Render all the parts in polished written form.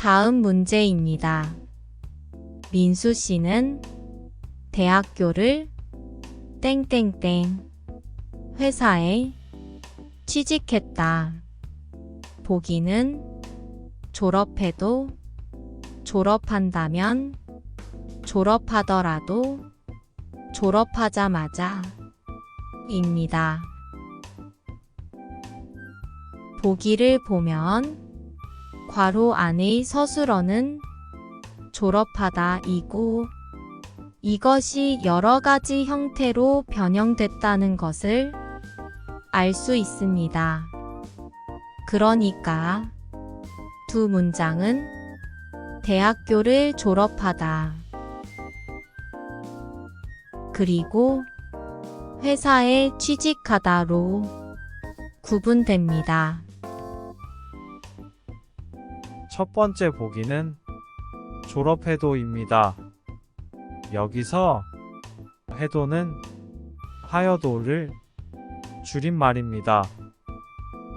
다음 문제입니다. 민수 씨는 대학교를 땡땡땡 회사에 취직했다. 보기는 졸업해도, 졸업한다면, 졸업하더라도, 졸업하자마자 입니다. 보기를 보면 괄호 안의 서술어는 졸업하다 이고 이것이 여러 가지 형태로 변형됐다는 것을 알 수 있습니다. 그러니까 두 문장은 대학교를 졸업하다 그리고 회사에 취직하다로 구분됩니다. 첫 번째 보기는 졸업해도입니다. 여기서 해도는 하여도를 줄임말입니다.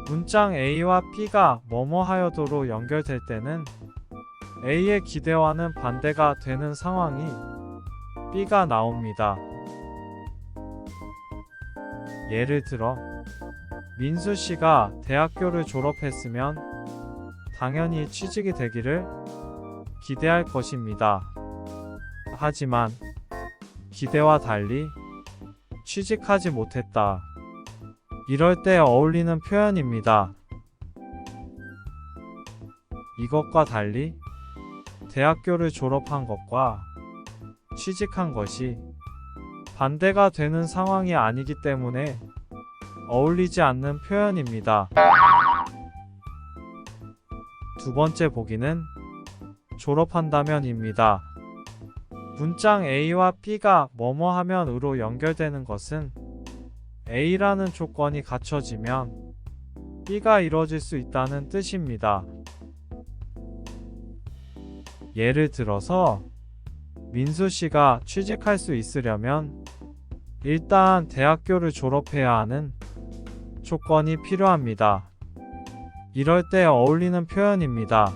문장 A와 B가 뭐뭐 하여도로 연결될 때는 A의 기대와는 반대가 되는 상황이 B가 나옵니다. 예를 들어 민수 씨가 대학교를 졸업했으면 당연히 취직이 되기를 기대할 것입니다. 하지만 기대와 달리 취직하지 못했다. 이럴 때 어울리는 표현입니다. 이것과 달리 대학교를 졸업한 것과 취직한 것이 반대가 되는 상황이 아니기 때문에 어울리지 않는 표현입니다. 두 번째 보기는 졸업한다면입니다. 문장 A와 B가 뭐뭐 하면으로 연결되는 것은 A라는 조건이 갖춰지면 B가 이루어질 수 있다는 뜻입니다. 예를 들어서 민수 씨가 취직할 수 있으려면 일단 대학교를 졸업해야 하는 조건이 필요합니다. 이럴 때 어울리는 표현입니다.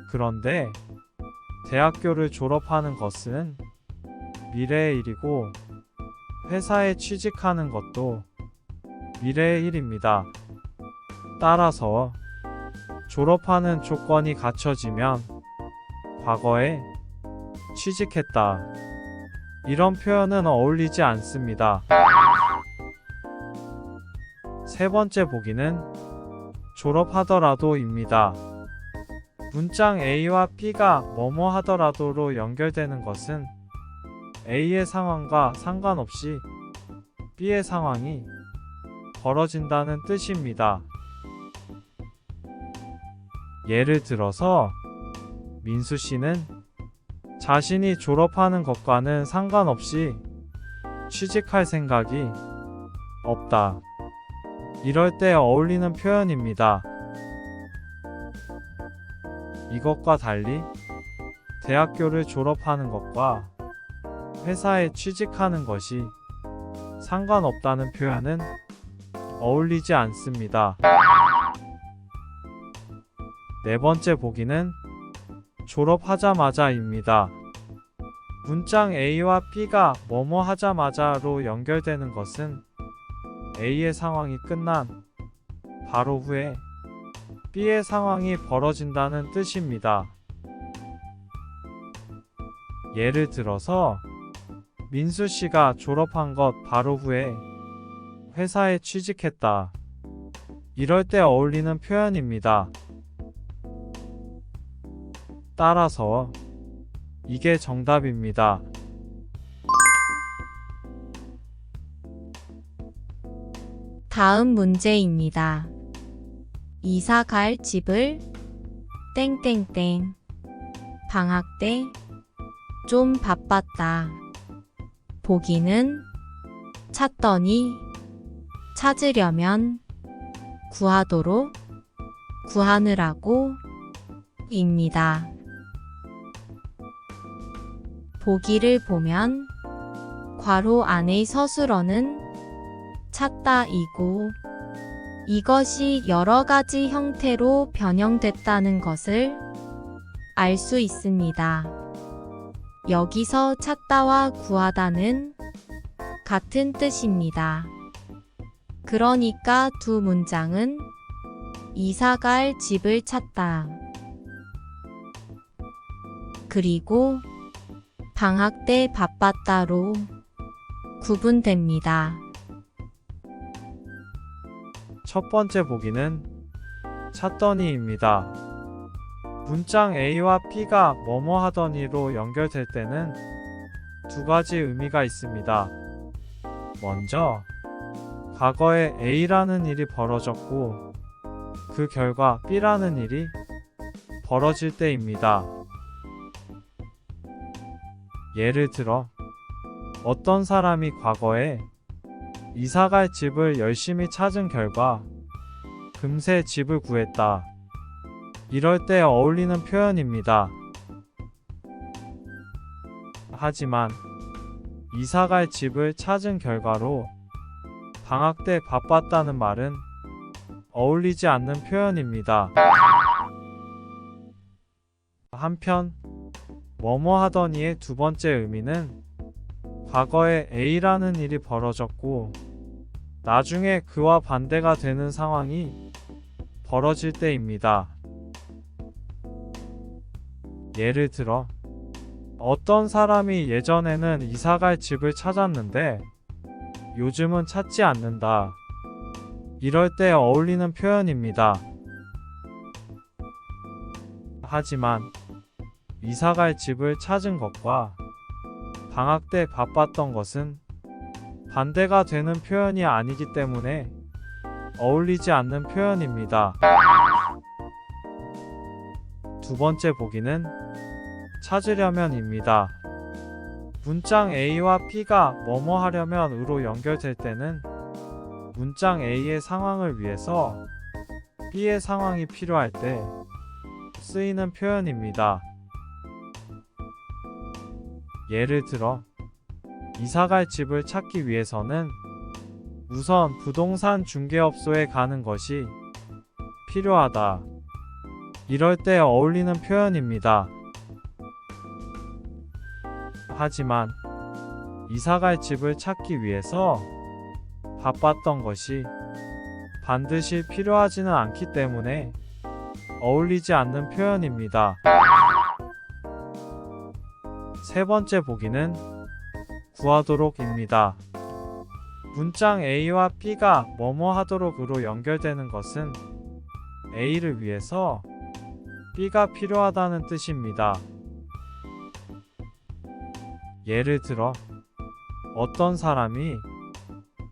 그런데 대학교를 졸업하는 것은 미래의 일이고 회사에 취직하는 것도 미래의 일입니다. 따라서 졸업하는 조건이 갖춰지면 과거에 취직했다. 이런 표현은 어울리지 않습니다. 세 번째 보기는 졸업하더라도입니다. 문장 A와 B가 뭐뭐 하더라도로 연결되는 것은 A의 상황과 상관없이 B의 상황이 벌어진다는 뜻입니다. 예를 들어서 민수 씨는 자신이 졸업하는 것과는 상관없이 취직할 생각이 없다. 이럴 때 어울리는 표현입니다. 이것과 달리 대학교를 졸업하는 것과 회사에 취직하는 것이 상관없다는 표현은 어울리지 않습니다. 네 번째 보기는 졸업하자마자입니다. 문장 A와 B가 뭐뭐 하자마자로 연결되는 것은 A의 상황이 끝난 바로 후에 B의 상황이 벌어진다는 뜻입니다. 예를 들어서 민수 씨가 졸업한 것 바로 후에 회사에 취직했다. 이럴 때 어울리는 표현입니다. 따라서 이게 정답입니다. 다음 문제입니다. 이사 갈 집을 땡땡땡 방학 때 좀 바빴다. 보기는 찾더니, 찾으려면, 구하도록, 구하느라고 입니다. 보기를 보면 괄호 안의 서술어는 찾다 이고 이것이 여러 가지 형태로 변형됐다는 것을 알 수 있습니다. 여기서 찾다와 구하다는 같은 뜻입니다. 그러니까 두 문장은 이사갈 집을 찾다. 그리고 방학 때 바빴다로 구분됩니다. 첫 번째 보기는 찾더니입니다. 문장 A와 B가 뭐뭐 하더니로 연결될 때는 두 가지 의미가 있습니다. 먼저, 과거에 A라는 일이 벌어졌고 그 결과 B라는 일이 벌어질 때입니다. 예를 들어, 어떤 사람이 과거에 이사갈 집을 열심히 찾은 결과 금세 집을 구했다. 이럴 때 어울리는 표현입니다. 하지만 이사갈 집을 찾은 결과로 방학 때 바빴다는 말은 어울리지 않는 표현입니다. 한편 뭐뭐 하더니의 두 번째 의미는 과거에 A라는 일이 벌어졌고 나중에 그와 반대가 되는 상황이 벌어질 때입니다. 예를 들어, 어떤 사람이 예전에는 이사갈 집을 찾았는데 요즘은 찾지 않는다. 이럴 때 어울리는 표현입니다. 하지만 이사갈 집을 찾은 것과 방학 때 바빴던 것은 반대가 되는 표현이 아니기 때문에 어울리지 않는 표현입니다. 두 번째 보기는 찾으려면입니다. 문장 A와 B가 뭐뭐 하려면으로 연결될 때는 문장 A의 상황을 위해서 B의 상황이 필요할 때 쓰이는 표현입니다. 예를 들어, 이사갈 집을 찾기 위해서는 우선 부동산 중개업소에 가는 것이 필요하다. 이럴 때 어울리는 표현입니다. 하지만 이사갈 집을 찾기 위해서 바빴던 것이 반드시 필요하지는 않기 때문에 어울리지 않는 표현입니다. 세 번째 보기는 구하도록입니다. 문장 A와 B가 뭐뭐 하도록으로 연결되는 것은 A를 위해서 B가 필요하다는 뜻입니다. 예를 들어, 어떤 사람이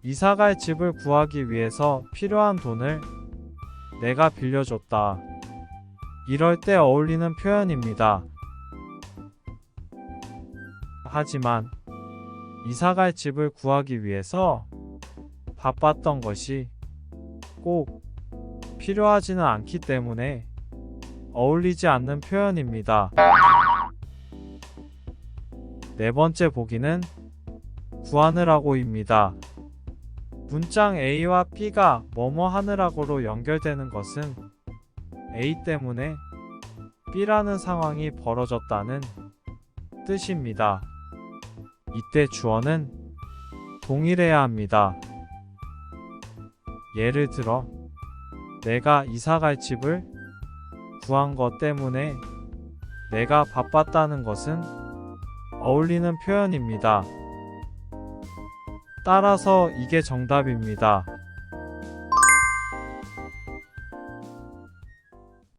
이사갈 집을 구하기 위해서 필요한 돈을 내가 빌려줬다. 이럴 때 어울리는 표현입니다. 하지만 이사갈 집을 구하기 위해서 바빴던 것이 꼭 필요하지는 않기 때문에 어울리지 않는 표현입니다. 네 번째 보기는 구하느라고입니다. 문장 A와 B가 뭐뭐 하느라고로 연결되는 것은 A 때문에 B라는 상황이 벌어졌다는 뜻입니다. 이때 주어는 동일해야 합니다. 예를 들어, 내가 이사갈 집을 구한 것 때문에 내가 바빴다는 것은 어울리는 표현입니다. 따라서 이게 정답입니다.